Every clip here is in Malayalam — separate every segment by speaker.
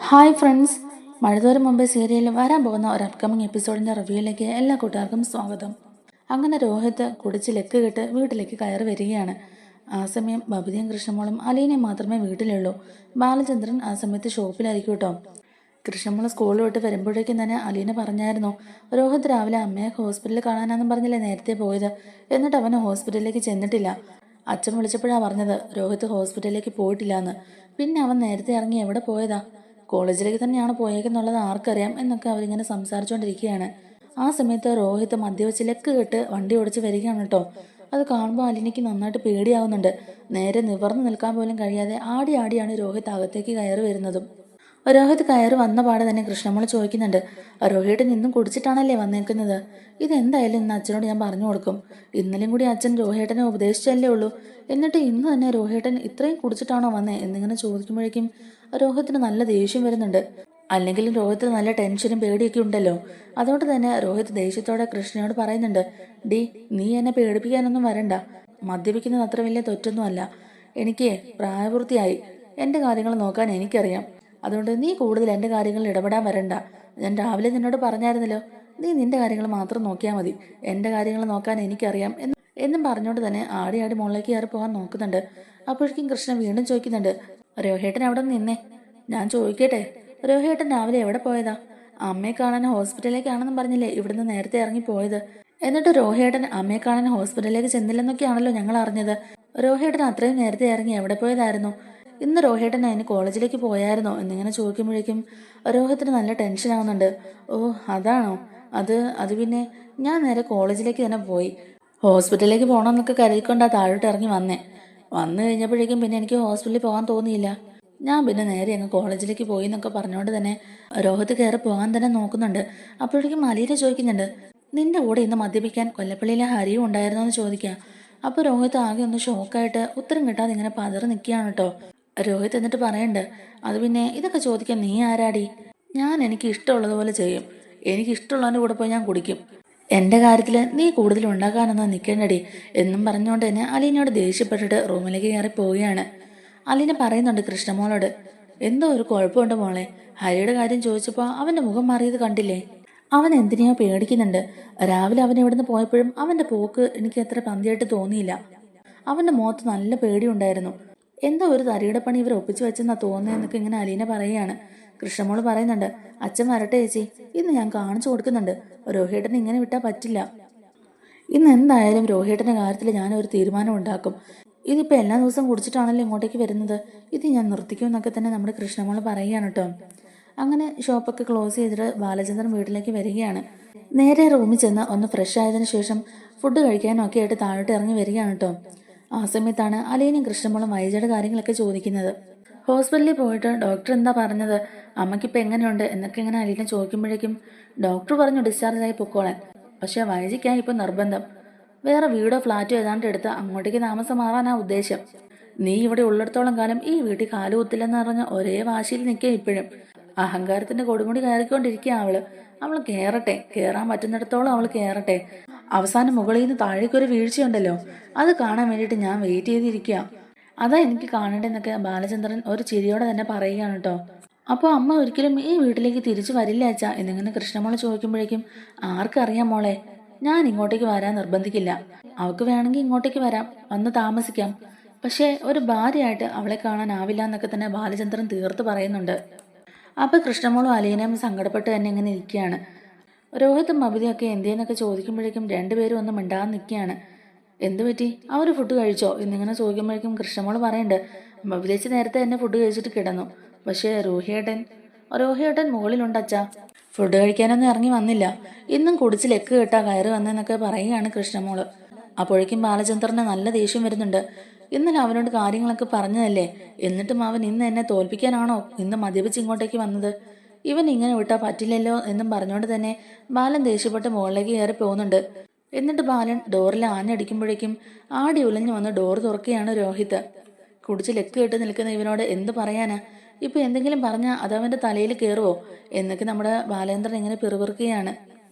Speaker 1: ഹായ് ഫ്രണ്ട്സ്, മഴതോരം മുമ്പേ സീരിയലിൽ വരാൻ പോകുന്ന ഒരു അപ്കമിങ് എപ്പിസോഡിൻ്റെ റിവ്യൂയിലേക്ക് എല്ലാ കൂട്ടുകാർക്കും സ്വാഗതം. അങ്ങനെ രോഹിത് കുടിച്ച് ലെക്ക് കെട്ട് വീട്ടിലേക്ക് കയറി വരികയാണ്. ആ സമയം ബബിതയും കൃഷ്ണമോളും അലീനയും മാത്രമേ വീട്ടിലുള്ളൂ. ബാലചന്ദ്രൻ ആ സമയത്ത് ഷോപ്പിലായിരിക്കും കേട്ടോ. കൃഷ്ണമോൾ സ്കൂളിൽ വിട്ട് വരുമ്പോഴേക്കും തന്നെ അലീന പറഞ്ഞായിരുന്നു, രോഹിത് രാവിലെ അമ്മയെ ഹോസ്പിറ്റലിൽ കാണാനാണെന്നും പറഞ്ഞില്ലേ നേരത്തെ പോയത്, എന്നിട്ട് അവന് ഹോസ്പിറ്റലിലേക്ക് ചെന്നിട്ടില്ല. അച്ഛൻ വിളിച്ചപ്പോഴാണ് പറഞ്ഞത് രോഹിത് ഹോസ്പിറ്റലിലേക്ക് പോയിട്ടില്ല എന്ന്. പിന്നെ അവൻ നേരത്തെ ഇറങ്ങി എവിടെ പോയതാ? കോളേജിലേക്ക് തന്നെയാണ് പോയേക്കെന്നുള്ളത് ആർക്കറിയാം എന്നൊക്കെ അവരിങ്ങനെ സംസാരിച്ചുകൊണ്ടിരിക്കുകയാണ്. ആ സമയത്ത് രോഹിത് മദ്യവെച്ച് ലെക്ക് കെട്ട് വണ്ടി ഓടിച്ച് വരികയാണ് കേട്ടോ. അത് കാണുമ്പോൾ അലിനിക്ക് നന്നായിട്ട് പേടിയാവുന്നുണ്ട്. നേരെ നിവർന്നു നിൽക്കാൻ പോലും കഴിയാതെ ആടി ആടിയാണ് രോഹിത് അകത്തേക്ക് കയറി വരുന്നതും. രോഹിത് കയറി വന്ന പാടെ തന്നെ കൃഷ്ണമോൾ ചോദിക്കുന്നുണ്ട്, രോഹിത് നിന്നും കുടിച്ചിട്ടാണല്ലേ വന്നേക്കുന്നത്? ഇതെന്തായാലും ഇന്ന് അച്ഛനോട് ഞാൻ പറഞ്ഞു കൊടുക്കും. ഇന്നലെയും കൂടി അച്ഛൻ രോഹിതനെ ഉപദേശിച്ചല്ലേ ഉള്ളൂ, എന്നിട്ട് ഇന്ന് തന്നെ രോഹിതൻ ഇത്രയും കുടിച്ചിട്ടാണോ വന്നേ എന്നിങ്ങനെ ചോദിക്കുമ്പോഴേക്കും രോഹിത്തിന് നല്ല ദേഷ്യം വരുന്നുണ്ട്. അല്ലെങ്കിലും രോഹിത്തിന് നല്ല ടെൻഷനും പേടിയൊക്കെ ഉണ്ടല്ലോ. അതുകൊണ്ട് തന്നെ രോഹിത് ദേഷ്യത്തോടെ കൃഷ്ണനോട് പറയുന്നുണ്ട്, ഡി നീ എന്നെ പേടിപ്പിക്കാനൊന്നും വരണ്ട. മദ്യപിക്കുന്നത് അത്ര വലിയ തെറ്റൊന്നുമല്ല. എനിക്ക് പ്രായപൂർത്തിയായി. എൻ്റെ കാര്യങ്ങൾ നോക്കാൻ എനിക്കറിയാം. അതുകൊണ്ട് നീ കൂടുതൽ എൻ്റെ കാര്യങ്ങളിൽ ഇടപെടാൻ വരണ്ട. ഞാൻ രാവിലെ നിന്നോട് പറഞ്ഞായിരുന്നല്ലോ, നീ നിന്റെ കാര്യങ്ങൾ മാത്രം നോക്കിയാൽ മതി. എൻ്റെ കാര്യങ്ങൾ നോക്കാൻ എനിക്കറിയാം എന്നും പറഞ്ഞുകൊണ്ട് തന്നെ ആടി ആടി മുകളിലേക്ക് കയറി പോകാൻ നോക്കുന്നുണ്ട്. അപ്പോഴേക്കും കൃഷ്ണൻ വീണ്ടും ചോദിക്കുന്നുണ്ട്, രോഹിയേട്ടൻ അവിടെ നിന്നേ, ഞാൻ ചോദിക്കട്ടെ, രോഹിയേട്ടൻ രാവിലെ എവിടെ പോയതാ? അമ്മയെ കാണാൻ ഹോസ്പിറ്റലിലേക്കാണെന്നും പറഞ്ഞില്ലേ ഇവിടുന്ന് നേരത്തെ ഇറങ്ങി പോയത്? എന്നിട്ട് രോഹിയേട്ടൻ അമ്മയെ കാണാൻ ഹോസ്പിറ്റലിലേക്ക് ചെന്നില്ലെന്നൊക്കെയാണല്ലോ ഞങ്ങൾ അറിഞ്ഞത്. രോഹിയേട്ടൻ അത്രയും നേരത്തെ ഇറങ്ങി എവിടെ പോയതായിരുന്നു? ഇന്ന് രോഹിയേട്ടൻ അതിന് കോളേജിലേക്ക് പോയായിരുന്നോ എന്നിങ്ങനെ ചോദിക്കുമ്പോഴേക്കും രോഹിത്തിന് നല്ല ടെൻഷൻ ആവുന്നുണ്ട്. ഓ അതാണോ? അത് പിന്നെ ഞാൻ നേരെ കോളേജിലേക്ക് തന്നെ പോയി. ഹോസ്പിറ്റലിലേക്ക് പോകണമെന്നൊക്കെ കരുതിക്കൊണ്ടാ താഴോട്ട് ഇറങ്ങി വന്നു കഴിഞ്ഞപ്പോഴേക്കും പിന്നെ എനിക്ക് ഹോസ്പിറ്റലിൽ പോകാൻ തോന്നിയില്ല. ഞാൻ പിന്നെ നേരെ അങ്ങ് കോളേജിലേക്ക് പോയി എന്നൊക്കെ പറഞ്ഞുകൊണ്ട് തന്നെ രോഹിത് കയറി പോകാൻ തന്നെ നോക്കുന്നുണ്ട്. അപ്പോഴേക്കും അലീന ചോദിക്കുന്നുണ്ട്, നിന്റെ കൂടെ ഇന്ന് മദ്യപിക്കാൻ കൊല്ലപ്പള്ളിയിലെ ഹരിയും ഉണ്ടായിരുന്നോ എന്ന് ചോദിക്കുക. അപ്പോൾ രോഹിത് ആകെ ഒന്ന് ഷോക്കായിട്ട് ഉത്തരം കിട്ടാതെ ഇങ്ങനെ പതറി നിൽക്കുകയാണ് കേട്ടോ. രോഹിത് എന്നിട്ട് പറയണ്ട്, അത് പിന്നെ ഇതൊക്കെ ചോദിക്കാൻ നീ ആരാടി? ഞാൻ എനിക്ക് ഇഷ്ടമുള്ളതുപോലെ ചെയ്യും. എനിക്ക് ഇഷ്ടമുള്ളതിൻ്റെ കൂടെ പോയി ഞാൻ കുടിക്കും. എൻ്റെ കാര്യത്തിൽ നീ കൂടുതൽ ഉണ്ടാക്കാനൊന്നും നിൽക്കേണ്ടടി എന്നും പറഞ്ഞുകൊണ്ട് തന്നെ അലീനയോട് ദേഷ്യപ്പെട്ടിട്ട് റൂമിലേക്ക് കയറി പോവുകയാണ്. അലീന പറയുന്നുണ്ട് കൃഷ്ണമോളോട്, എന്തോ ഒരു കുഴപ്പമുണ്ട് മോളെ. ഹരിയുടെ കാര്യം ചോദിച്ചപ്പോൾ അവൻ്റെ മുഖം മാറിയത് കണ്ടില്ലേ? അവൻ എന്തിനെയോ പേടിക്കുന്നുണ്ട്. രാവിലെ അവൻ ഇവിടുന്ന് പോയപ്പോഴും അവൻ്റെ പോക്ക് എനിക്ക് അത്ര പന്തിയായിട്ട് തോന്നിയില്ല. അവൻ്റെ മുഖത്ത് നല്ല പേടിയുണ്ടായിരുന്നു. എന്തോ ഒരു തരിയുടെ പണി ഇവർ ഒപ്പിച്ചു വെച്ചെന്നാ തോന്നുന്നതെന്നൊക്കെ ഇങ്ങനെ അലീന പറയുകയാണ്. കൃഷ്ണമോള് പറയുന്നുണ്ട്, അച്ഛൻ വരട്ടെ ചേച്ചി, ഇന്ന് ഞാൻ കാണിച്ചു കൊടുക്കുന്നുണ്ട്. രോഹിയേട്ടന് ഇങ്ങനെ വിട്ടാൽ പറ്റില്ല. ഇന്ന് എന്തായാലും രോഹിയേട്ടൻ്റെ കാര്യത്തിൽ ഞാനൊരു തീരുമാനം ഉണ്ടാക്കും. ഇതിപ്പോൾ എല്ലാ ദിവസവും കുടിച്ചിട്ടാണല്ലോ ഇങ്ങോട്ടേക്ക് വരുന്നത്. ഇത് ഞാൻ നിർത്തിക്കുമെന്നൊക്കെ തന്നെ നമ്മുടെ കൃഷ്ണമോള് പറയുകയാണ് കേട്ടോ. അങ്ങനെ ഷോപ്പൊക്കെ ക്ലോസ് ചെയ്തിട്ട് ബാലചന്ദ്രൻ വീട്ടിലേക്ക് വരികയാണ്. നേരെ റൂമിൽ ചെന്ന് ഒന്ന് ഫ്രഷ് ആയതിനു ശേഷം ഫുഡ് കഴിക്കാനും ഒക്കെ ആയിട്ട് താഴോട്ട് ഇറങ്ങി വരികയാണ് കേട്ടോ. ആ സമയത്താണ് അലീനയും കൃഷ്ണമോളും വൈജയുടെ കാര്യങ്ങളൊക്കെ ചോദിക്കുന്നത്. ഹോസ്പിറ്റലിൽ പോയിട്ട് ഡോക്ടർ എന്താ പറഞ്ഞത്, അമ്മയ്ക്കിപ്പോൾ എങ്ങനെയുണ്ട് എന്നൊക്കെ ഇങ്ങനെ അലീന ചോദിക്കുമ്പോഴേക്കും ഡോക്ടർ പറഞ്ഞു ഡിസ്ചാർജായി പൊക്കോളാൻ. പക്ഷേ വൈജിക്കായി ഇപ്പോൾ നിർബന്ധം. വേറെ വീടോ ഫ്ലാറ്റോ ഏതാണ്ട് എടുത്ത് അങ്ങോട്ടേക്ക് താമസം മാറാനാ ഉദ്ദേശം. നീ ഇവിടെ ഉള്ളിടത്തോളം കാലം ഈ വീട്ടിൽ കാലുകുത്തില്ലെന്ന് പറഞ്ഞ ഒരേ വാശിയിൽ നിൽക്കുക. ഇപ്പോഴും അഹങ്കാരത്തിന്റെ കൊടുമുടി കയറിക്കൊണ്ടിരിക്കുക അവൾ കയറട്ടെ, കയറാൻ പറ്റുന്നിടത്തോളം അവൾ കയറട്ടെ. അവസാനം മുകളിൽ നിന്ന് താഴേക്കൊരു വീഴ്ചയുണ്ടല്ലോ, അത് കാണാൻ വേണ്ടിയിട്ട് ഞാൻ വെയിറ്റ് ചെയ്തിരിക്കുക. അതാ എനിക്ക് കാണണ്ടെന്നൊക്കെ ബാലചന്ദ്രൻ ഒരു ചിരിയോടെ തന്നെ പറയുകയാണ് കേട്ടോ. അപ്പോൾ അമ്മ ഒരിക്കലും ഈ വീട്ടിലേക്ക് തിരിച്ചു വരില്ല അച്ഛാ എന്നിങ്ങനെ കൃഷ്ണമോള് ചോദിക്കുമ്പോഴേക്കും ആർക്കറിയാം മോളെ, ഞാൻ ഇങ്ങോട്ടേക്ക് വരാൻ നിർബന്ധിക്കില്ല. അവൾക്ക് വേണമെങ്കിൽ ഇങ്ങോട്ടേക്ക് വരാം, വന്ന് താമസിക്കാം. പക്ഷേ ഒരു ഭാര്യയായിട്ട് അവളെ കാണാനാവില്ല എന്നൊക്കെ തന്നെ ബാലചന്ദ്രൻ തീർത്ത് പറയുന്നുണ്ട്. അപ്പോൾ കൃഷ്ണമോളും അലീനയും സങ്കടപ്പെട്ട് തന്നെ ഇങ്ങനെ ഇരിക്കുകയാണ്. രോഹിത്തും ബബിതയൊക്കെ എന്തേന്നൊക്കെ ചോദിക്കുമ്പോഴേക്കും രണ്ടുപേരും ഒന്ന് മിണ്ടാതെ നിൽക്കുകയാണ്. എന്തു പറ്റി, അവർ ഫുഡ് കഴിച്ചോ എന്നിങ്ങനെ ചോദിക്കുമ്പോഴേക്കും കൃഷ്ണമോള് പറയുന്നുണ്ട്, ബബിതേച്ചി നേരത്തെ തന്നെ ഫുഡ് കഴിച്ചിട്ട് കിടന്നു. പക്ഷേ രോഹിയേട്ടൻ മുകളിലുണ്ട് അച്ഛാ. ഫുഡ് കഴിക്കാനൊന്നും ഇറങ്ങി വന്നില്ല. ഇന്നും കുടിച്ച് ലെക്ക് കെട്ടാ കയറി വന്നെന്നൊക്കെ പറയുകയാണ് കൃഷ്ണമോള്. അപ്പോഴേക്കും ബാലചന്ദ്രന് നല്ല ദേഷ്യം വരുന്നുണ്ട്. ഇന്നലെ അവനോട് കാര്യങ്ങളൊക്കെ പറഞ്ഞതല്ലേ, എന്നിട്ടും അവൻ ഇന്ന് എന്നെ തോൽപ്പിക്കാനാണോ ഇന്ന് മദ്യപിച്ച് ഇങ്ങോട്ടേക്ക് വന്നത്? ഇവൻ ഇങ്ങനെ വിട്ടാൽ പറ്റില്ലല്ലോ എന്നും പറഞ്ഞുകൊണ്ട് തന്നെ ബാലൻ ദേഷ്യപ്പെട്ട് മുകളിലേക്ക് കയറി പോകുന്നുണ്ട്. എന്നിട്ട് ബാലൻ ഡോറിൽ ആഞ്ഞടിക്കുമ്പോഴേക്കും ആടി ഉലഞ്ഞു വന്ന് ഡോർ തുറക്കുകയാണ് രോഹിത്. കുടിച്ച് ലെക്ക് കെട്ട് നിൽക്കുന്ന ഇവനോട് എന്ത് പറയാനാ? ഇപ്പൊ എന്തെങ്കിലും പറഞ്ഞാൽ അതവന്റെ തലയിൽ കയറുവോ എന്നൊക്കെ നമ്മുടെ ബാലേന്ദ്രൻ ഇങ്ങനെ പിറുപിറുക്കുകയാണ്.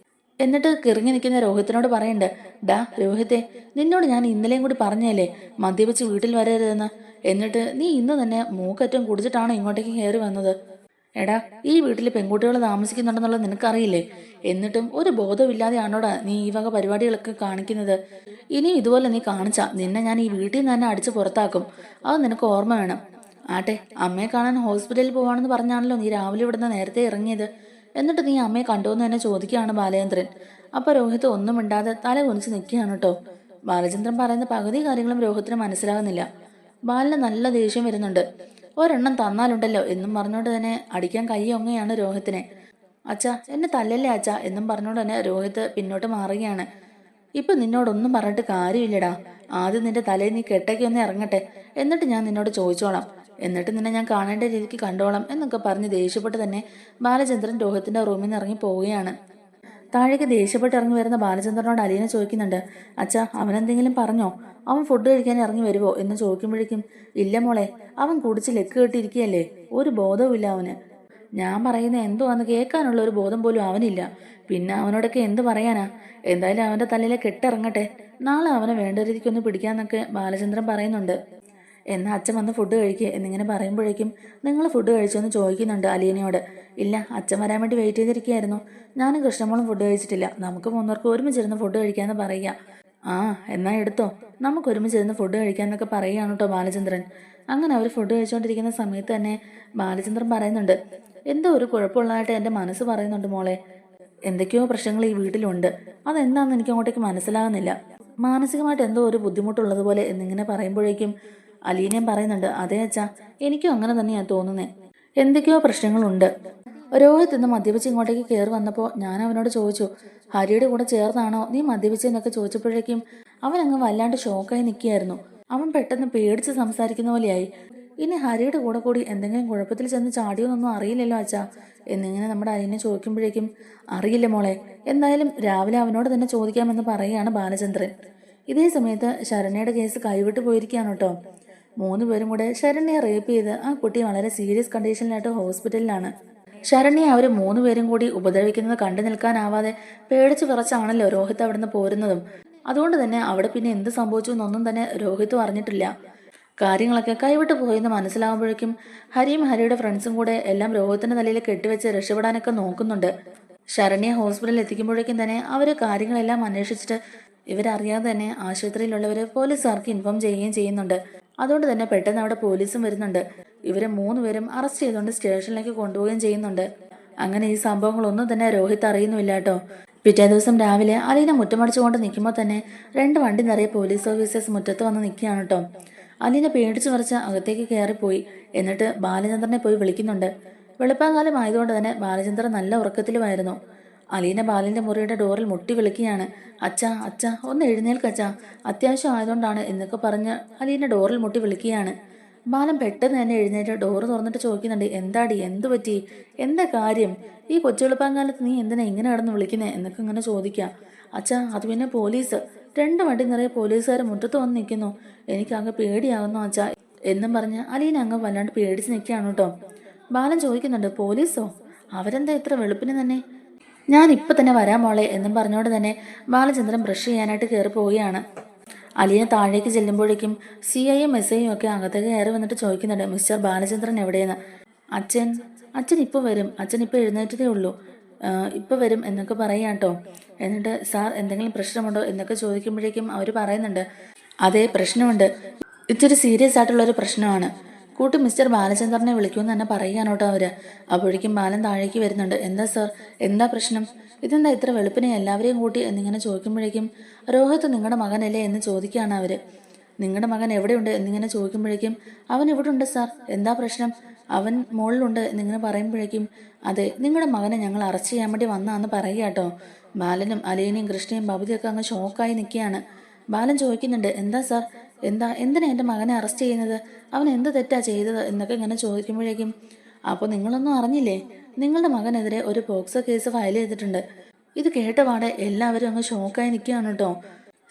Speaker 1: എന്നിട്ട് കിറങ്ങി നിൽക്കുന്ന രോഹിത്തിനോട് പറയണ്ട്, ഡാ രോഹിത്തെ, നിന്നോട് ഞാൻ ഇന്നലെയും കൂടി പറഞ്ഞല്ലേ മദ്യപിച്ച് വീട്ടിൽ വരരുതെന്ന്. എന്നിട്ട് നീ ഇന്ന് തന്നെ മൂക്കറ്റം കുടിച്ചിട്ടാണോ ഇങ്ങോട്ടേക്ക് കയറി വന്നത്? എടാ, ഈ വീട്ടിൽ പെൺകുട്ടികൾ താമസിക്കുന്നുണ്ടെന്നുള്ളത് നിനക്കറിയില്ലേ? എന്നിട്ടും ഒരു ബോധമില്ലാതെയാണോടാ നീ ഈ വക പരിപാടികളൊക്കെ കാണിക്കുന്നത്? ഇനിയും ഇതുപോലെ നീ കാണിച്ചാ നിന്നെ ഞാൻ ഈ വീട്ടിൽ നിന്ന് തന്നെ അടിച്ച് പുറത്താക്കും. അത് നിനക്ക് ഓർമ്മ വേണം. ആട്ടെ, അമ്മയെ കാണാൻ ഹോസ്പിറ്റലിൽ പോവാണെന്ന് പറഞ്ഞാണല്ലോ നീ രാവിലെ ഇവിടുന്ന് നേരത്തെ ഇറങ്ങിയത്. എന്നിട്ട് നീ അമ്മയെ കണ്ടോന്ന് തന്നെ ചോദിക്കുകയാണ് ബാലചന്ദ്രൻ. അപ്പൊ രോഹിത് ഒന്നും മിണ്ടാതെ തല കുനിച്ച് നിൽക്കുകയാണ് കേട്ടോ. ബാലചന്ദ്രൻ പറയുന്ന പകുതി കാര്യങ്ങളും രോഹിത്തിന് മനസ്സിലാകുന്നില്ല. ബാലിന് നല്ല ദേഷ്യം വരുന്നുണ്ട്. ഒരെണ്ണം തന്നാലുണ്ടല്ലോ എന്നും പറഞ്ഞുകൊണ്ട് തന്നെ അടിക്കാൻ കൈയൊങ്ങയാണ് രോഹിത്തിനെ. അച്ഛാ, എന്നെ തല്ലല്ലേ അച്ഛാ എന്നും പറഞ്ഞുകൊണ്ട് തന്നെ രോഹിത് പിന്നോട്ട് മാറുകയാണ്. ഇപ്പൊ നിന്നോടൊന്നും പറഞ്ഞിട്ട് കാര്യമില്ലടാ. ആദ്യം നിന്റെ തലയിൽ നീ കെട്ടൊക്കെ ഒന്ന് ഇറങ്ങട്ടെ, എന്നിട്ട് ഞാൻ നിന്നോട് ചോദിച്ചോളാം. എന്നിട്ട് നിന്നെ ഞാൻ കാണേണ്ട രീതിക്ക് കണ്ടോളാം എന്നൊക്കെ പറഞ്ഞ് ദേഷ്യപ്പെട്ട് തന്നെ ബാലചന്ദ്രൻ രോഹിത്തിന്റെ റൂമിൽ നിന്ന് ഇറങ്ങി പോവുകയാണ്. താഴേക്ക് ദേഷ്യപ്പെട്ട് ഇറങ്ങി വരുന്ന ബാലചന്ദ്രനോട് അലീന ചോദിക്കുന്നുണ്ട്, അച്ഛാ, അവനെന്തെങ്കിലും പറഞ്ഞോ? അവൻ ഫുഡ് കഴിക്കാൻ ഇറങ്ങി വരുവോ എന്ന് ചോദിക്കുമ്പോഴേക്കും, ഇല്ല മോളെ, അവൻ കുടിച്ച് ലെക്ക് കെട്ടിയിരിക്കുകയല്ലേ, ഒരു ബോധവും ഇല്ല അവന്. ഞാൻ പറയുന്ന എന്തുവാന്ന് കേൾക്കാനുള്ള ഒരു ബോധം പോലും അവനില്ല. പിന്നെ അവനോടൊക്കെ എന്ത് പറയാനാ? എന്തായാലും അവന്റെ തലയിലെ കെട്ടിറങ്ങട്ടെ, നാളെ അവനെ വേണ്ട രീതിക്കൊന്ന് പിടിക്കാന്നൊക്കെ ബാലചന്ദ്രൻ പറയുന്നുണ്ട്. എന്നാ അച്ഛൻ വന്ന് ഫുഡ് കഴിക്കുക എന്നിങ്ങനെ പറയുമ്പോഴേക്കും, നിങ്ങൾ ഫുഡ് കഴിച്ചോന്ന് ചോദിക്കുന്നുണ്ട് അലീനയോട്. ഇല്ല, അച്ഛൻ വരാൻ വേണ്ടി വെയിറ്റ് ചെയ്തിരിക്കുകയായിരുന്നു. ഞാനും കൃഷ്ണമോളും ഫുഡ് കഴിച്ചിട്ടില്ല. നമുക്ക് മൂന്നവർക്ക് ഒരുമിച്ചിരുന്ന് ഫുഡ് കഴിക്കാന്ന് പറയുക. ആ, എന്നാ എടുത്തോ, നമുക്ക് ഒരുമിച്ചിരുന്ന് ഫുഡ് കഴിക്കാന്നൊക്കെ പറയുകയാണ് കേട്ടോ ബാലചന്ദ്രൻ. അങ്ങനെ അവർ ഫുഡ് കഴിച്ചുകൊണ്ടിരിക്കുന്ന സമയത്ത് തന്നെ ബാലചന്ദ്രൻ പറയുന്നുണ്ട്, എന്തോ ഒരു കുഴപ്പമുള്ളതായിട്ട് എൻ്റെ മനസ്സ് പറയുന്നുണ്ട് മോളെ. എന്തൊക്കെയോ പ്രശ്നങ്ങൾ ഈ വീട്ടിലുണ്ട്. അതെന്താണെന്ന് എനിക്ക് അങ്ങോട്ടേക്ക് മനസ്സിലാകുന്നില്ല. മാനസികമായിട്ട് എന്തോ ഒരു ബുദ്ധിമുട്ടുള്ളതുപോലെ എന്നിങ്ങനെ പറയുമ്പോഴേക്കും അലീനയും പറയുന്നുണ്ട്, അതേ അച്ഛാ, എനിക്കും അങ്ങനെ തന്നെയാണ് തോന്നുന്നേ. എന്തൊക്കെയോ പ്രശ്നങ്ങളുണ്ട്. രോഹിത് ഇന്ന് മദ്യപിച്ച് ഇങ്ങോട്ടേക്ക് കയറി വന്നപ്പോൾ ഞാൻ അവനോട് ചോദിച്ചു, ഹരിയുടെ കൂടെ ചേർന്നാണോ നീ മദ്യപിച്ചെന്നൊക്കെ ചോദിച്ചപ്പോഴേക്കും അവൻ അങ്ങ് വല്ലാണ്ട് ഷോക്കായി നിൽക്കുകയായിരുന്നു. അവൻ പെട്ടെന്ന് പേടിച്ച് സംസാരിക്കുന്ന പോലെയായി. ഇനി ഹരിയുടെ കൂടെ കൂടി എന്തെങ്കിലും കുഴപ്പത്തിൽ ചെന്ന് ചാടിയോന്നൊന്നും അറിയില്ലല്ലോ അച്ഛാ എന്നിങ്ങനെ നമ്മുടെ അലീനെ ചോദിക്കുമ്പോഴേക്കും, അറിയില്ല മോളെ, എന്തായാലും രാവിലെ അവനോട് തന്നെ ചോദിക്കാമെന്ന് പറയുകയാണ് ബാലചന്ദ്രൻ. ഇതേ സമയത്ത് ശരണ്യയുടെ കേസ് കൈവിട്ട് പോയിരിക്കുകയാണ് കേട്ടോ. 3 പേരും കൂടെ ശരണ്യെ റേപ്പ് ചെയ്ത് ആ കുട്ടി വളരെ സീരിയസ് കണ്ടീഷനിലായിട്ട് ഹോസ്പിറ്റലിലാണ്. ശരണ്യെ അവർ 3 പേരും കൂടി ഉപദ്രവിക്കുന്നത് കണ്ടു നിൽക്കാനാവാതെ പേടിച്ച് വിറച്ചാണല്ലോ രോഹിത് അവിടുന്ന് പോരുന്നതും. അതുകൊണ്ട് തന്നെ അവിടെ പിന്നെ എന്ത് സംഭവിച്ചു എന്നൊന്നും തന്നെ രോഹിത്തും അറിഞ്ഞിട്ടില്ല. കാര്യങ്ങളൊക്കെ കൈവിട്ട് പോയെന്ന് മനസ്സിലാകുമ്പോഴേക്കും ഹരിയും ഹരിയുടെ ഫ്രണ്ട്സും കൂടെ എല്ലാം രോഹിത്തിന്റെ തലയിൽ കെട്ടിവെച്ച് രക്ഷപ്പെടാനൊക്കെ നോക്കുന്നുണ്ട്. ശരണ്യെ ഹോസ്പിറ്റലിൽ എത്തിക്കുമ്പോഴേക്കും തന്നെ അവര് കാര്യങ്ങളെല്ലാം അന്വേഷിച്ചിട്ട് ഇവരറിയാതെ തന്നെ ആശുപത്രിയിലുള്ളവര് പോലീസുകാർക്ക് ഇൻഫോം ചെയ്യുകയും ചെയ്യുന്നുണ്ട്. അതുകൊണ്ട് തന്നെ പെട്ടെന്ന് അവിടെ പോലീസും വരുന്നുണ്ട്. ഇവരെ 3 പേരും അറസ്റ്റ് ചെയ്തുകൊണ്ട് സ്റ്റേഷനിലേക്ക് കൊണ്ടുപോവുകയും ചെയ്യുന്നുണ്ട്. അങ്ങനെ ഈ സംഭവങ്ങളൊന്നും തന്നെ രോഹിത് അറിയുന്നില്ല കേട്ടോ. പിറ്റേ ദിവസം രാവിലെ അലീന മുറ്റമടിച്ചുകൊണ്ട് നിൽക്കുമ്പോൾ തന്നെ 2 വണ്ടി നിറയെ പോലീസ് ഓഫീസേഴ്സ് മുറ്റത്ത് വന്ന് നിൽക്കുകയാണ് കേട്ടോ. അലീന പേടിച്ചു മറിച്ച് അകത്തേക്ക് കയറിപ്പോയി. എന്നിട്ട് ബാലചന്ദ്രനെ പോയി വിളിക്കുന്നുണ്ട്. വെളുപ്പാങ്കാലം ആയതുകൊണ്ട് തന്നെ ബാലചന്ദ്രൻ നല്ല ഉറക്കത്തിലുമായിരുന്നു. അലീന ബാലന്റെ മുറിയുടെ ഡോറിൽ മുട്ടി വിളിക്കുകയാണ്, അച്ഛാ അച്ഛാ ഒന്ന് എഴുന്നേൽക്കച്ചാ, അത്യാവശ്യം ആയതുകൊണ്ടാണ് എന്നൊക്കെ പറഞ്ഞ് അലീന ഡോറിൽ മുട്ടി വിളിക്കുകയാണ്. ബാലൻ പെട്ടെന്ന് തന്നെ എഴുന്നേറ്റ് ഡോറ് തുറന്നിട്ട് ചോദിക്കുന്നുണ്ട്, എന്താടി, എന്തു പറ്റി, എന്താ കാര്യം, ഈ കൊച്ചുവെളുപ്പാങ്കാലത്ത് നീ എന്തിനാ ഇങ്ങനെ കിടന്ന് വിളിക്കുന്നേ എന്നൊക്കെ ഇങ്ങനെ ചോദിക്കാം. അച്ഛാ, അത് പിന്നെ പോലീസ്, 2 വണ്ടി നിറയെ പോലീസുകാർ മുറ്റത്ത് വന്ന് നിൽക്കുന്നു, എനിക്ക് അങ്ങ് പേടിയാകുന്നു അച്ഛാ എന്നും പറഞ്ഞ് അലീന അങ്ങ് വല്ലാണ്ട് പേടിച്ച് നിൽക്കുകയാണ് കേട്ടോ. ബാലൻ ചോദിക്കുന്നുണ്ട്, പോലീസോ, അവരെന്താ ഇത്ര വെളുപ്പിന് തന്നെ? ഞാൻ ഇപ്പം തന്നെ വരാൻ മോളെ എന്നും പറഞ്ഞുകൊണ്ട് തന്നെ ബാലചന്ദ്രൻ ബ്രഷ് ചെയ്യാനായിട്ട് കയറി പോവുകയാണ്. അലീന താഴേക്ക് ചെല്ലുമ്പോഴേക്കും CIയും SIയും ഒക്കെ അകത്തേക്ക് കയറി വന്നിട്ട് ചോദിക്കുന്നുണ്ട്, മിസ്റ്റർ ബാലചന്ദ്രൻ എവിടെയെന്ന്. അച്ഛൻ ഇപ്പോൾ വരും, അച്ഛൻ ഇപ്പോൾ എഴുന്നേറ്റതേ ഉള്ളൂ, ഇപ്പോൾ വരും എന്നൊക്കെ പറയാം കേട്ടോ. എന്നിട്ട് സാർ എന്തെങ്കിലും പ്രശ്നമുണ്ടോ എന്നൊക്കെ ചോദിക്കുമ്പോഴേക്കും അവർ പറയുന്നുണ്ട്, അതെ പ്രശ്നമുണ്ട്, ഇത്തിരി സീരിയസ് ആയിട്ടുള്ളൊരു പ്രശ്നമാണ്, കൂട്ടി മിസ്റ്റർ ബാലചന്ദ്രനെ വിളിക്കുമെന്ന് തന്നെ പറയുകയാണ് കേട്ടോ അവര്. അപ്പോഴേക്കും ബാലൻ താഴേക്ക് വരുന്നുണ്ട്. എന്താ സാർ, എന്താ പ്രശ്നം, ഇതെന്താ ഇത്ര വെളുപ്പിനെ എല്ലാവരെയും കൂട്ടി എന്നിങ്ങനെ ചോദിക്കുമ്പോഴേക്കും, രോഹിത് നിങ്ങളുടെ മകനല്ലേ എന്ന് ചോദിക്കുകയാണ് അവര്. നിങ്ങളുടെ മകൻ എവിടെയുണ്ട് എന്നിങ്ങനെ ചോദിക്കുമ്പോഴേക്കും, അവൻ ഇവിടെ ഉണ്ട് സാർ, എന്താ പ്രശ്നം, അവൻ മുകളിലുണ്ട് എന്നിങ്ങനെ പറയുമ്പോഴേക്കും, അതെ, നിങ്ങളുടെ മകനെ ഞങ്ങൾ അറസ്റ്റ് ചെയ്യാൻ വേണ്ടി വന്നാന്ന് പറയുക കേട്ടോ. ബാലനും അലീനയും കൃഷ്ണയും ബബുദിയൊക്കെ അങ്ങ് ഷോക്കായി നിൽക്കുകയാണ്. ബാലൻ ചോദിക്കുന്നുണ്ട്, എന്താ സാർ, എന്തിനാ എൻ്റെ മകനെ അറസ്റ്റ് ചെയ്യുന്നത്, അവൻ എന്ത് തെറ്റാ ചെയ്തത് എന്നൊക്കെ ഇങ്ങനെ ചോദിക്കുമ്പോഴേക്കും, അപ്പോൾ നിങ്ങളൊന്നും അറിഞ്ഞില്ലേ, നിങ്ങളുടെ മകനെതിരെ ഒരു പോക്സോ കേസ് ഫയൽ ചെയ്തിട്ടുണ്ട്. ഇത് കേട്ടപാടെ എല്ലാവരും അങ്ങ് ഷോക്കായി നിൽക്കുകയാണ് കേട്ടോ.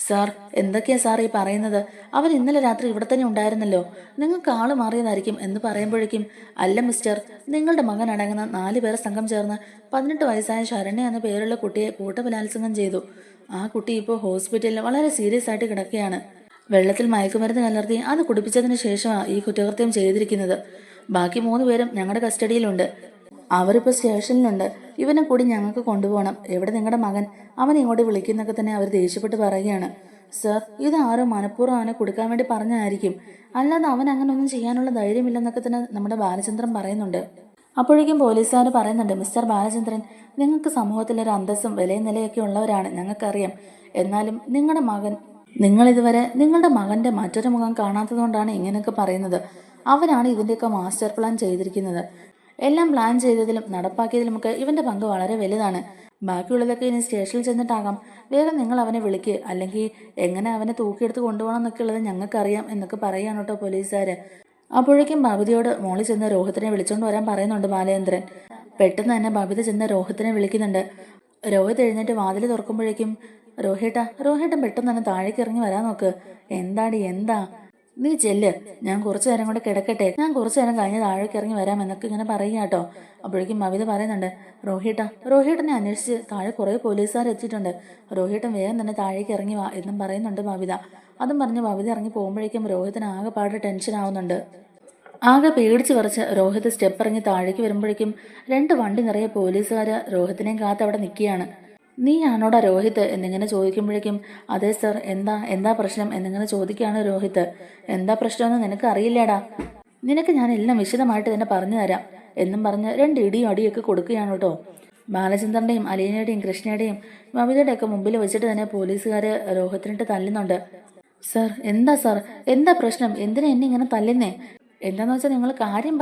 Speaker 1: സാർ, എന്തൊക്കെയാ സാർ ഈ പറയുന്നത്, അവൻ ഇന്നലെ രാത്രി ഇവിടെ തന്നെ ഉണ്ടായിരുന്നല്ലോ, നിങ്ങൾക്ക് ആള് മാറിയതായിരിക്കും എന്ന് പറയുമ്പോഴേക്കും, അല്ല മിസ്റ്റർ, നിങ്ങളുടെ മകൻ അടങ്ങുന്ന 4 പേർ സംഘം ചേർന്ന് 18 വയസ്സായ ശരണ്യ എന്ന പേരുള്ള കുട്ടിയെ കൂട്ടബലാത്സംഗം ചെയ്തു. ആ കുട്ടി ഇപ്പോൾ ഹോസ്പിറ്റലിൽ വളരെ സീരിയസ് ആയിട്ട് കിടക്കുകയാണ്. വെള്ളത്തിൽ മയക്കുമരുന്ന് കലർത്തി അത് കുടിപ്പിച്ചതിന് ശേഷമാണ് ഈ കുറ്റകൃത്യം ചെയ്തിരിക്കുന്നത്. ബാക്കി 3 പേരും ഞങ്ങളുടെ കസ്റ്റഡിയിലുണ്ട്. അവരിപ്പോൾ സ്റ്റേഷനിലുണ്ട്. ഇവനെ കൂടി ഞങ്ങൾക്ക് കൊണ്ടുപോകണം. എവിടെ നിങ്ങളുടെ മകൻ? അവൻ ഇങ്ങോട്ട് വിളിക്കുന്നൊക്കെ തന്നെ അവർ ദേഷ്യപ്പെട്ട് പറയുകയാണ്. സർ, ഇത് ആരോ മനഃപൂർവ്വം അവനെ കൊടുക്കാൻ വേണ്ടി പറഞ്ഞായിരിക്കും. അല്ലാതെ അവൻ അങ്ങനെ ഒന്നും ചെയ്യാനുള്ള ധൈര്യമില്ലെന്നൊക്കെ തന്നെ നമ്മുടെ ബാലചന്ദ്രൻ പറയുന്നുണ്ട്. അപ്പോഴേക്കും പോലീസുകാർ പറയുന്നുണ്ട്, മിസ്റ്റർ ബാലചന്ദ്രൻ, നിങ്ങൾക്ക് സമൂഹത്തിലൊരു അന്തസ്സും വിലയും നിലയൊക്കെ ഉള്ളവരാണ്, ഞങ്ങൾക്കറിയാം. എന്നാലും നിങ്ങളിതുവരെ നിങ്ങളുടെ മകന്റെ മറ്റൊരു മുഖം കാണാത്തതുകൊണ്ടാണ് ഇങ്ങനെയൊക്കെ പറയുന്നത്. അവനാണ് ഇതിൻ്റെയൊക്കെ മാസ്റ്റർ പ്ലാൻ ചെയ്തിരിക്കുന്നത്. എല്ലാം പ്ലാൻ ചെയ്തതിലും നടപ്പാക്കിയതിലുമൊക്കെ ഇവന്റെ പങ്ക് വളരെ വലുതാണ്. ബാക്കിയുള്ളതൊക്കെ ഇനി സ്റ്റേഷനിൽ ചെന്നിട്ടാകാം. വേഗം നിങ്ങൾ അവനെ വിളിക്കുക, അല്ലെങ്കിൽ എങ്ങനെ അവനെ തൂക്കിയെടുത്ത് കൊണ്ടുപോകണം എന്നൊക്കെ ഉള്ളത് ഞങ്ങൾക്കറിയാം എന്നൊക്കെ പറയുകയാണ് കേട്ടോ പോലീസുകാർ. അപ്പോഴേക്കും ബബിതയോട് മോളിൽ ചെന്ന് രോഹിത്തിനെ വിളിച്ചോണ്ട് വരാൻ പറയുന്നുണ്ട് ബാലേന്ദ്രൻ. പെട്ടെന്ന് തന്നെ ബബിത ചെന്ന് രോഹിത്തിനെ വിളിക്കുന്നുണ്ട്. രോഹിത് എഴുന്നേറ്റ് വാതിൽ തുറക്കുമ്പോഴേക്കും രോഹിട്ടൻ പെട്ടെന്ന് തന്നെ താഴേക്ക് ഇറങ്ങി വരാൻ നോക്ക്. എന്താ നീ ചെല്ല്, ഞാൻ കുറച്ചു നേരം കൂടെ കിടക്കട്ടെ, ഞാൻ കുറച്ചു നേരം കഴിഞ്ഞ് താഴേക്ക് ഇറങ്ങി വരാം എന്നൊക്കെ ഇങ്ങനെ പറയുക കേട്ടോ. അപ്പോഴേക്കും ബബിത പറയുന്നുണ്ട്, രോഹിട്ടനെ അന്വേഷിച്ച് താഴെ കുറേ പോലീസുകാർ എത്തിയിട്ടുണ്ട്. രോഹിട്ടൻ വേഗം തന്നെ താഴേക്ക് ഇറങ്ങി വാ എന്നും പറയുന്നുണ്ട് ബബിത. അതും പറഞ്ഞ് ബബിത ഇറങ്ങി പോകുമ്പോഴേക്കും രോഹിത്തിന് ആകെപ്പാട് ടെൻഷൻ ആവുന്നുണ്ട്. ആകെ പേടിച്ച് പറിച്ച് രോഹിത് സ്റ്റെപ്പ് ഇറങ്ങി താഴേക്ക് വരുമ്പോഴേക്കും 2 വണ്ടി നിറയെ പോലീസുകാർ രോഹിത്തിനെയും കാത്ത് അവിടെ നിൽക്കുകയാണ്. നീ ആണോടാ രോഹിത് എന്നിങ്ങനെ ചോദിക്കുമ്പോഴേക്കും അതെ സർ, എന്താ പ്രശ്നം എന്നിങ്ങനെ ചോദിക്കുകയാണ് രോഹിത്. എന്താ പ്രശ്നമെന്ന് നിനക്ക് അറിയില്ലേടാ, നിനക്ക് ഞാൻ എല്ലാം വിശദമായിട്ട് തന്നെ പറഞ്ഞു തരാം എന്നും പറഞ്ഞ് 2 ഇടിയും അടിയൊക്കെ കൊടുക്കുകയാണ് കേട്ടോ. ബാലചന്ദ്രന്റെയും അലീനയുടെയും കൃഷ്ണയുടെയും ബബിതയുടെയൊക്കെ മുമ്പിൽ വെച്ചിട്ട് തന്നെ പോലീസുകാർ രോഹിത്തിനിട്ട് തല്ലുന്നുണ്ട്. സർ, എന്താ പ്രശ്നം? എന്തിനാ എന്നെ ഇങ്ങനെ തല്ലുന്നേ? എന്താന്ന് വെച്ചാൽ നിങ്ങൾ കാര്യം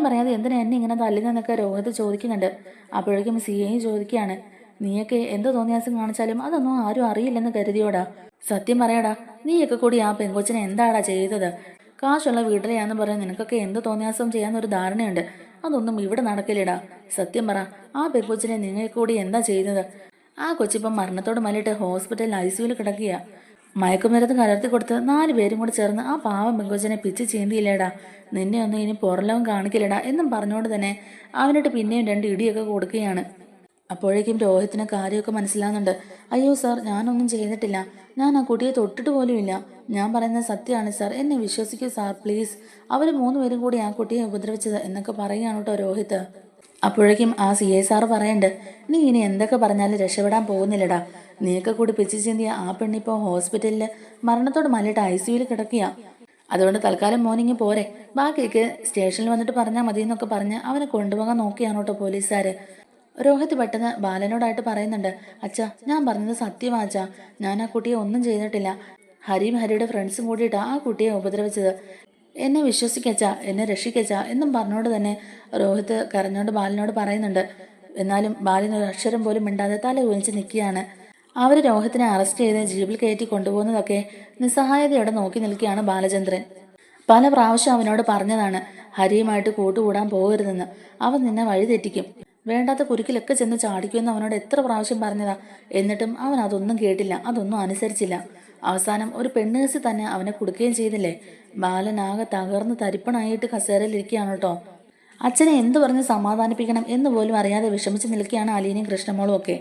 Speaker 1: പറയാതെ എന്തിനാ എന്നെ ഇങ്ങനെ തല്ലുന്നതെന്നൊക്കെ രോഹിത് ചോദിക്കുന്നുണ്ട്. അപ്പോഴേക്കും CI ചോദിക്കുകയാണ്, നീയൊക്കെ എന്ത് തോന്നിയാസം കാണിച്ചാലും അതൊന്നും ആരും അറിയില്ലെന്ന് കരുതിയോടാ? സത്യം പറയടാ, നീയൊക്കെ കൂടി ആ പെങ്കൊച്ചിനെ എന്താടാ ചെയ്തത്? കാശുള്ള വീട്ടിലെയാന്ന് പറയാൻ നിനക്കൊക്കെ എന്ത് തോന്നിയാസം ചെയ്യാന്നൊരു ധാരണയുണ്ട്. അതൊന്നും ഇവിടെ നടക്കില്ലടാ. സത്യം പറ, ആ പെങ്കൊച്ചിനെ നിങ്ങൾ കൂടി എന്താ ചെയ്തത്? ആ കൊച്ചിപ്പം മരണത്തോട് മല്ലിട്ട് ഹോസ്പിറ്റലിൽ ICUവിൽ കിടക്കുക. മയക്കുമരുന്ന് കലർത്തി കൊടുത്ത് 4 പേരും കൂടി ചേർന്ന് ആ പാവം പെങ്കൊച്ചിനെ പിച്ച് ചീന്തിയില്ലേടാ. നിന്നെ ഒന്നും ഇനി പുറലവും കാണിക്കില്ലടാ എന്നും പറഞ്ഞുകൊണ്ട് തന്നെ അവനിട്ട് പിന്നെയും 2 ഇടിയൊക്കെ കൊടുക്കുകയാണ്. അപ്പോഴേക്കും രോഹിത്തിന് കാര്യമൊക്കെ മനസ്സിലാവുന്നുണ്ട്. അയ്യോ സാർ, ഞാനൊന്നും ചെയ്തിട്ടില്ല, ഞാൻ ആ കുട്ടിയെ തൊട്ടിട്ട് പോലുമില്ല. ഞാൻ പറയുന്നത് സത്യമാണ് സാർ, എന്നെ വിശ്വസിക്കൂ സാർ പ്ലീസ്. അവർ 3 പേരും കൂടി ആ കുട്ടിയെ ഉപദ്രവിച്ചത് എന്നൊക്കെ പറയുകയാണ് കേട്ടോ രോഹിത്. അപ്പോഴേക്കും ആ CI സാറ് പറയണ്ട്, നീ ഇനി എന്തൊക്കെ പറഞ്ഞാലും രക്ഷപ്പെടാൻ പോകുന്നില്ലടാ. നീയൊക്കെ കൂടി പിച്ചു ചിന്തിയ ആ പെണ്ണിപ്പോൾ ഹോസ്പിറ്റലിൽ മരണത്തോട് മല്ലിട്ട് ICUവിൽ കിടക്കുക. അതുകൊണ്ട് തൽക്കാലം മോർണിംഗ് പോരെ, ബാക്കിയൊക്കെ സ്റ്റേഷനിൽ വന്നിട്ട് പറഞ്ഞാൽ മതി എന്നൊക്കെ പറഞ്ഞ് അവനെ കൊണ്ടുപോകാൻ നോക്കിയാണ് കേട്ടോ പോലീസുകാർ. രോഹിത് പെട്ടെന്ന് ബാലനോടായിട്ട് പറയുന്നുണ്ട്, അച്ഛാ, ഞാൻ പറഞ്ഞത് സത്യമാ അച്ഛാ, ഞാൻ ആ കുട്ടിയെ ഒന്നും ചെയ്തിട്ടില്ല. ഹരിയും ഹരിയുടെ ഫ്രണ്ട്സും കൂടിയിട്ടാ ആ കുട്ടിയെ ഉപദ്രവിച്ചത്. എന്നെ വിശ്വസിക്കച്ചാ, എന്നെ രക്ഷിക്കച്ചാ എന്നും പറഞ്ഞുകൊണ്ട് തന്നെ രോഹിത് കരഞ്ഞോണ്ട് ബാലനോട് പറയുന്നുണ്ട്. എന്നാലും ബാലൻ ഒരു അക്ഷരം പോലും മിണ്ടാതെ തല കുനിച്ച് നിൽക്കുകയാണ്. അവർ രോഹിത്തിനെ അറസ്റ്റ് ചെയ്ത് ജീപ്പിൽ കയറ്റി കൊണ്ടുപോകുന്നതൊക്കെ നിസ്സഹായതയോടെ നോക്കി നിൽക്കുകയാണ് ബാലചന്ദ്രൻ. പല പ്രാവശ്യം അവനോട് പറഞ്ഞതാണ് ഹരിയുമായിട്ട് കൂട്ടുകൂടാൻ പോകരുതെന്ന്. അവൻ നിന്നെ വഴിതെറ്റിക്കും, വേണ്ടാത്ത കുരുക്കിലൊക്കെ ചെന്ന് ചാടിക്കുമെന്ന് അവനോട് എത്ര പ്രാവശ്യം പറഞ്ഞതാ. എന്നിട്ടും അവൻ അതൊന്നും കേട്ടില്ല, അതൊന്നും അനുസരിച്ചില്ല. അവസാനം ഒരു പെണ്ണുകേസിൽ തന്നെ അവനെ കൊടുക്കുകയും ചെയ്തില്ലേ. ബാലനാകെ തകർന്ന് തരിപ്പണായിട്ട് കസേരയിലിരിക്കുകയാണ് കേട്ടോ. അച്ഛനെ എന്തു പറഞ്ഞ് സമാധാനിപ്പിക്കണം എന്ന് പോലും അറിയാതെ വിഷമിച്ച് നിൽക്കുകയാണ് അലീനയും കൃഷ്ണമോളും ഒക്കെ.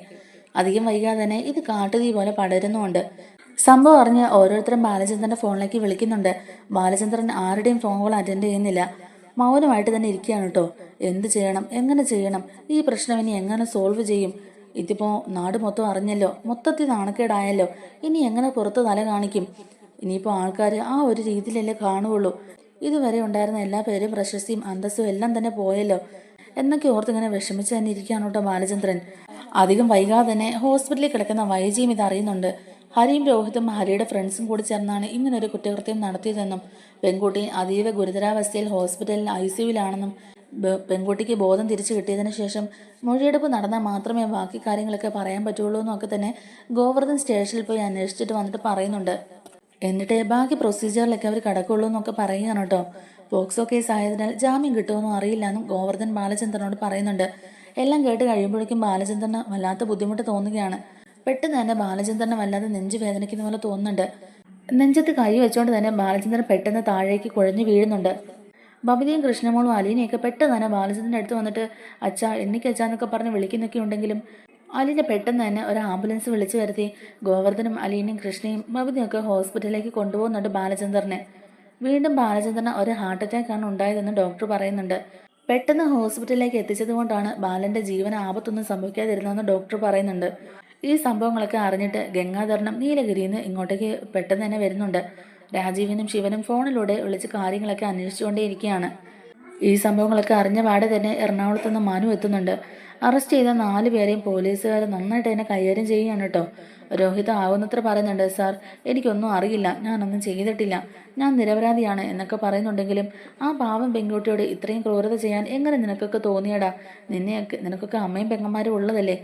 Speaker 1: അധികം വൈകാതെ തന്നെ ഇത് കാട്ടുതീ പോലെ പടരുന്നുമുണ്ട്. സംഭവം അറിഞ്ഞ് ഓരോരുത്തരും ബാലചന്ദ്രന്റെ ഫോണിലേക്ക് വിളിക്കുന്നുണ്ട്. ബാലചന്ദ്രൻ ആരുടെയും ഫോണുകൾ അറ്റൻഡ് ചെയ്യുന്നില്ല, മൗനമായിട്ട് തന്നെ ഇരിക്കുകയാണ് കേട്ടോ. എന്ത് ചെയ്യണം, എങ്ങനെ ചെയ്യണം, ഈ പ്രശ്നം ഇനി എങ്ങനെ സോൾവ് ചെയ്യും? ഇതിപ്പോ നാട് മൊത്തം അറിഞ്ഞല്ലോ, മൊത്തത്തിൽ നാണക്കേടായല്ലോ. ഇനി എങ്ങനെ പുറത്ത് തല കാണിക്കും? ഇനിയിപ്പോൾ ആൾക്കാർ ആ ഒരു രീതിയിലല്ലേ കാണുകയുള്ളൂ. ഇതുവരെ ഉണ്ടായിരുന്ന എല്ലാ പേരും പ്രശസ്തിയും അന്തസ്സും എല്ലാം തന്നെ പോയല്ലോ എന്നൊക്കെ ഓർത്തിങ്ങനെ വിഷമിച്ച് തന്നെ ഇരിക്കുകയാണ് കേട്ടോ ബാലചന്ദ്രൻ. അധികം വൈകാതെ തന്നെ ഹോസ്പിറ്റലിൽ കിടക്കുന്ന വൈജിയും ഇത് അറിയുന്നുണ്ട്. ഹരിയും രോഹിതും ഹരിയുടെ ഫ്രണ്ട്സും കൂടി ചേർന്നാണ് ഇങ്ങനൊരു കുറ്റകൃത്യം നടത്തിയതെന്നും പെൺകുട്ടി അതീവ ഗുരുതരാവസ്ഥയിൽ ഹോസ്പിറ്റലിൽ ICUവിലാണെന്നും പെൺകുട്ടിക്ക് ബോധം തിരിച്ചു കിട്ടിയതിനു ശേഷം മൊഴിയെടുപ്പ് നടന്നാൽ മാത്രമേ ബാക്കി കാര്യങ്ങളൊക്കെ പറയാൻ പറ്റുള്ളൂ എന്നൊക്കെ തന്നെ ഗോവർദ്ധൻ സ്റ്റേഷനിൽ പോയി അന്വേഷിച്ചിട്ട് വന്നിട്ട് പറയുന്നുണ്ട്. എന്നിട്ട് ബാക്കി പ്രൊസീജിയറിലൊക്കെ അവർ കിടക്കുള്ളൂ എന്നൊക്കെ പറയുകയാണ് കേട്ടോ. പോക്സോ കേസ് ആയതിനാൽ ജാമ്യം കിട്ടുമെന്നും അറിയില്ല എന്നും ഗോവർദ്ധൻ ബാലചന്ദ്രനോട് പറയുന്നുണ്ട്. എല്ലാം കേട്ട് കഴിയുമ്പോഴേക്കും ബാലചന്ദ്രന് വല്ലാത്ത ബുദ്ധിമുട്ട് തോന്നുകയാണ്. പെട്ടെന്ന് തന്നെ ബാലചന്ദ്രന് വല്ലാതെ നെഞ്ചു വേദനിക്കുന്ന പോലെ തോന്നുന്നുണ്ട്. നെഞ്ചത്ത് കൈ വെച്ചുകൊണ്ട് തന്നെ ബാലചന്ദ്രൻ പെട്ടെന്ന് താഴേക്ക് കുഴഞ്ഞു വീഴുന്നുണ്ട്. ബബിതയും കൃഷ്ണമോളും അലീനയൊക്കെ പെട്ടെന്ന് തന്നെ ബാലചന്ദ്രൻ്റെ അടുത്ത് വന്നിട്ട് അച്ഛാ, എണ്ണിക്കച്ചാന്നൊക്കെ പറഞ്ഞ് വിളിക്കുന്നൊക്കെ ഉണ്ടെങ്കിലും അലീന പെട്ടെന്ന് തന്നെ ഒരു ആംബുലൻസ് വിളിച്ചു വരുത്തി ഗോവർദ്ധനും അലീനയും കൃഷ്ണയും ബബിതയൊക്കെ ഹോസ്പിറ്റലിലേക്ക് കൊണ്ടുപോകുന്നുണ്ട് ബാലചന്ദ്രനെ. വീണ്ടും ബാലചന്ദ്രന് ഒരു ഹാർട്ട് അറ്റാക്ക് ആണ് ഉണ്ടായതെന്ന് ഡോക്ടർ പറയുന്നുണ്ട്. പെട്ടെന്ന് ഹോസ്പിറ്റലിലേക്ക് എത്തിച്ചതുകൊണ്ടാണ് ബാലന്റെ ജീവന് ആപത്തൊന്നും സംഭവിക്കാതിരുന്നതെന്ന് ഡോക്ടർ പറയുന്നുണ്ട്. ഈ സംഭവങ്ങളൊക്കെ അറിഞ്ഞിട്ട് ഗംഗാധരനും നീലഗിരിന്ന് ഇങ്ങോട്ടേക്ക് പെട്ടെന്ന് തന്നെ വരുന്നുണ്ട്. രാജീവിനും ശിവനും ഫോണിലൂടെ വിളിച്ച് കാര്യങ്ങളൊക്കെ അന്വേഷിച്ചുകൊണ്ടേയിരിക്കുകയാണ്. ഈ സംഭവങ്ങളൊക്കെ അറിഞ്ഞ പാടെ തന്നെ എറണാകുളത്ത് നിന്ന് മനു എത്തുന്നുണ്ട്. അറസ്റ്റ് ചെയ്ത 4 പേരെയും പോലീസുകാർ നന്നായിട്ട് തന്നെ കൈകാര്യം ചെയ്യുകയാണ് കേട്ടോ. രോഹിത് ആവുന്നത്ര പറയുന്നുണ്ട്, സാർ എനിക്കൊന്നും അറിയില്ല, ഞാനൊന്നും ചെയ്തിട്ടില്ല, ഞാൻ നിരപരാധിയാണ് എന്നൊക്കെ പറയുന്നുണ്ടെങ്കിലും ആ പാവം പെൺകുട്ടിയോട് ഇത്രയും ക്രൂരത ചെയ്യാൻ എങ്ങനെ നിനക്കൊക്കെ തോന്നിയടാ? നിനക്കൊക്കെ അമ്മയും പെങ്ങന്മാരും ഉള്ളതല്ലേ?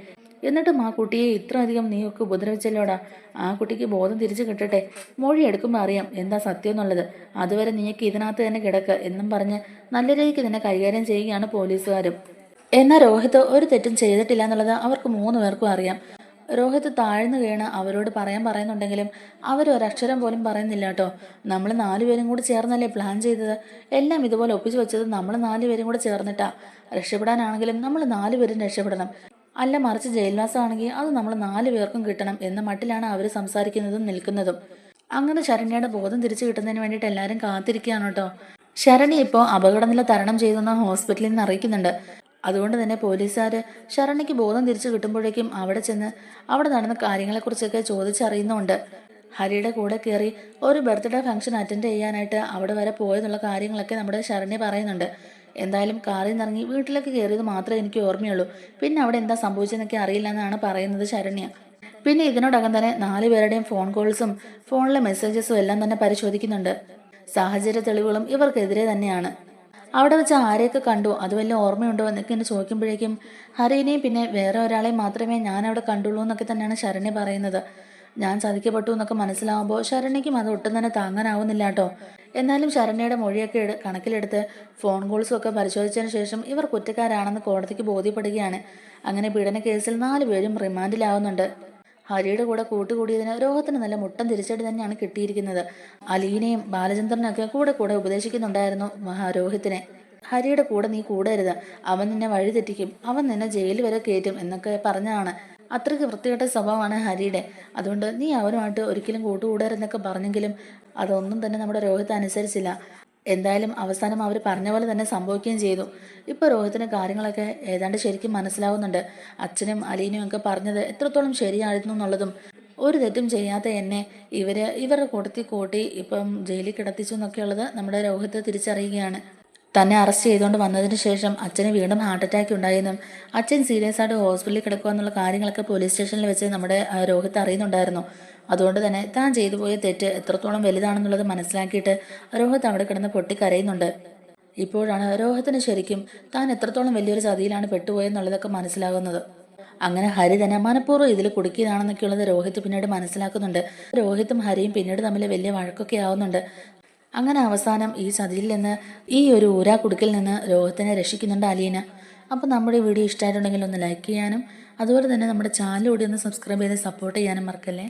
Speaker 1: എന്നിട്ടും ആ കുട്ടിയെ ഇത്രയധികം നീയൊക്കെ ഉപദ്രവിച്ചല്ലോടാ. ആ കുട്ടിക്ക് ബോധം തിരിച്ചു കിട്ടട്ടെ, മൊഴി എടുക്കുമ്പോൾ അറിയാം എന്താ സത്യം എന്നുള്ളത്. അതുവരെ നീയൊക്കെ ഇതിനകത്ത് തന്നെ കിടക്ക് എന്നും പറഞ്ഞ് നല്ല രീതിക്ക് തന്നെ കൈകാര്യം ചെയ്യുകയാണ് പോലീസുകാരും. എന്നാൽ രോഹിത് ഒരു തെറ്റും ചെയ്തിട്ടില്ല എന്നുള്ളത് അവർക്ക് 3 പേർക്കും അറിയാം. രോഹിത് താഴ്ന്നു വീണ് അവരോട് പറയുന്നുണ്ടെങ്കിലും അവരൊരക്ഷരം പോലും പറയുന്നില്ല കേട്ടോ. നമ്മൾ 4 പേരും കൂടി ചേർന്നല്ലേ പ്ലാൻ ചെയ്തത്, എല്ലാം ഇതുപോലെ ഒപ്പിച്ചു വെച്ചത് നമ്മൾ 4 പേരും കൂടെ ചേർന്നിട്ടാ. രക്ഷപ്പെടാനാണെങ്കിലും നമ്മൾ 4 പേരും രക്ഷപ്പെടണം, അല്ല മറിച്ച് ജയിൽവാസമാണെങ്കിൽ അത് നമ്മൾ 4 പേർക്കും കിട്ടണം എന്ന മട്ടിലാണ് അവർ സംസാരിക്കുന്നതും നിൽക്കുന്നതും. അങ്ങനെ ശരണ്യയുടെ ബോധം തിരിച്ചു കിട്ടുന്നതിന് വേണ്ടിയിട്ട് എല്ലാവരും കാത്തിരിക്കുകയാണ് കേട്ടോ. ശരണ്യ ഇപ്പോൾ അപകടനില തരണം ചെയ്തെന്ന് ഹോസ്പിറ്റലിൽ നിന്ന് അറിയിക്കുന്നുണ്ട്. അതുകൊണ്ട് തന്നെ പോലീസുകാർ ശരണ്യയ്ക്ക് ബോധം തിരിച്ചു കിട്ടുമ്പോഴേക്കും അവിടെ ചെന്ന് അവിടെ നടന്ന കാര്യങ്ങളെക്കുറിച്ചൊക്കെ ചോദിച്ചറിയുന്നുണ്ട്. ഹരിയുടെ കൂടെ കയറി ഒരു ബർത്ത്ഡേ ഫംഗ്ഷൻ അറ്റൻഡ് ചെയ്യാനായിട്ട് അവിടെ വരെ പോയെന്നുള്ള കാര്യങ്ങളൊക്കെ നമ്മുടെ ശരണ്യ പറയുന്നുണ്ട്. എന്തായാലും കാറിൽ നിന്നിറങ്ങി വീട്ടിലേക്ക് കയറിയത് മാത്രമേ എനിക്ക് ഓർമ്മയുള്ളൂ, പിന്നെ അവിടെ എന്താ സംഭവിച്ചതെന്നൊക്കെ അറിയില്ല എന്നാണ് പറയുന്നത് ശരണ്യ. പിന്നെ ഇതിനോടകം തന്നെ 4 പേരുടെയും ഫോൺ കോൾസും ഫോണിലെ മെസ്സേജസും എല്ലാം തന്നെ പരിശോധിക്കുന്നുണ്ട്. സാഹചര്യ തെളിവുകളും ഇവർക്കെതിരെ തന്നെയാണ്. അവിടെ വെച്ച് ആരെയൊക്കെ കണ്ടു, അത് വല്ല ഓർമ്മയുണ്ടോ എന്നൊക്കെ എന്നെ ചോദിക്കുമ്പോഴേക്കും ഹരീനെയും പിന്നെ വേറെ ഒരാളെയും മാത്രമേ ഞാൻ അവിടെ കണ്ടുള്ളൂ എന്നൊക്കെ തന്നെയാണ് ശരണ്യ പറയുന്നത്. ഞാൻ ചതിക്കപ്പെട്ടു എന്നൊക്കെ മനസ്സിലാവുമ്പോൾ ശരണ്യയ്ക്കും അത് ഒട്ടും തന്നെ താങ്ങാനാവുന്നില്ല കേട്ടോ. എന്നാലും ശരണ്യയുടെ മൊഴിയൊക്കെ കണക്കിലെടുത്ത് ഫോൺ കോൾസും ഒക്കെ പരിശോധിച്ചതിന് ശേഷം ഇവർ കുറ്റക്കാരാണെന്ന് കോടതിക്ക് ബോധ്യപ്പെടുകയാണ്. അങ്ങനെ പീഡന കേസിൽ 4 പേരും റിമാൻഡിലാവുന്നുണ്ട്. ഹരിയുടെ കൂടെ കൂട്ടുകൂടിയതിന് രോഹത്തിന് നല്ല മുട്ടൻ തിരിച്ചടി തന്നെയാണ് കിട്ടിയിരിക്കുന്നത്. അലീനയും ബാലചന്ദ്രനൊക്കെ കൂടെ കൂടെ ഉപദേശിക്കുന്നുണ്ടായിരുന്നു രോഹിത്തിനെ. ഹരിയുടെ കൂടെ നീ കൂടരുത്, അവൻ നിന്നെ വഴിതെറ്റിക്കും, അവൻ നിന്നെ ജയിലിൽ വരെ കയറ്റും എന്നൊക്കെ പറഞ്ഞതാണ്. അത്രയ്ക്ക് വൃത്തികെട്ട സ്വഭാവമാണ് ഹരിയുടെ. അതുകൊണ്ട് നീ അവനുമായിട്ട് ഒരിക്കലും കൂട്ടുകൂടരുതെന്നൊക്കെ പറഞ്ഞെങ്കിലും അതൊന്നും തന്നെ നമ്മുടെ രോഹിത് അനുസരിച്ചില്ല. എന്തായാലും അവസാനം അവർ പറഞ്ഞ പോലെ തന്നെ സംഭവിക്കുകയും ചെയ്തു. ഇപ്പോൾ രോഹിത്തിന് കാര്യങ്ങളൊക്കെ ഏതാണ്ട് ശരിക്കും മനസ്സിലാവുന്നുണ്ട്. അച്ഛനും അലീനും ഒക്കെ പറഞ്ഞത് എത്രത്തോളം ശരിയായിരുന്നു എന്നുള്ളതും ഒരു തെറ്റും ചെയ്യാത്ത എന്നെ ഇവരുടെ കൂട്ടി ഇപ്പം ജയിലിൽ കിടത്തിച്ചു എന്നൊക്കെയുള്ളത് നമ്മുടെ രോഹിത് തിരിച്ചറിയുകയാണ്. തന്നെ അറസ്റ്റ് ചെയ്തുകൊണ്ട് വന്നതിന് ശേഷം അച്ഛന് വീണ്ടും ഹാർട്ട് അറ്റാക്ക് ഉണ്ടായെന്നും അച്ഛൻ സീരിയസ് ആയിട്ട് ഹോസ്പിറ്റലിൽ കിടക്കുക എന്നുള്ള കാര്യങ്ങളൊക്കെ പോലീസ് സ്റ്റേഷനിൽ വെച്ച് നമ്മുടെ രോഹിത് അറിയുന്നുണ്ടായിരുന്നു. അതുകൊണ്ട് തന്നെ താൻ ചെയ്തു പോയ തെറ്റ് എത്രത്തോളം വലുതാണെന്നുള്ളത് മനസ്സിലാക്കിയിട്ട് രോഹിത് അവിടെ കിടന്ന് പൊട്ടിക്കരയുന്നുണ്ട്. ഇപ്പോഴാണ് രോഹിത്തിന് ശരിക്കും താൻ എത്രത്തോളം വലിയൊരു ചതിയിലാണ് പെട്ടുപോയെന്നുള്ളതൊക്കെ മനസ്സിലാകുന്നത്. അങ്ങനെ ഹരി തന്നെ മനഃപൂർവ്വം ഇതിൽ കുടുക്കിയതാണെന്നൊക്കെയുള്ളത് രോഹിത് പിന്നീട് മനസ്സിലാക്കുന്നുണ്ട്. രോഹിത്തും ഹരിയും പിന്നീട് തമ്മിൽ വലിയ വഴക്കൊക്കെ ആവുന്നുണ്ട്. അങ്ങനെ അവസാനം ഈ ചതിയിൽ നിന്ന്, ഈ ഒരു ഊരാക്കുടുക്കിൽ നിന്ന് രോഹിത്തിനെ രക്ഷിക്കുന്നുണ്ട് അലീന. അപ്പോൾ നമ്മുടെ വീഡിയോ ഇഷ്ടമായിട്ടുണ്ടെങ്കിൽ ഒന്ന് ലൈക്ക് ചെയ്യാനും അതുപോലെ തന്നെ നമ്മുടെ ചാനൽ കൂടി ഒന്ന് സബ്സ്ക്രൈബ് ചെയ്ത് സപ്പോർട്ട് ചെയ്യാനും മറക്കല്ലേ.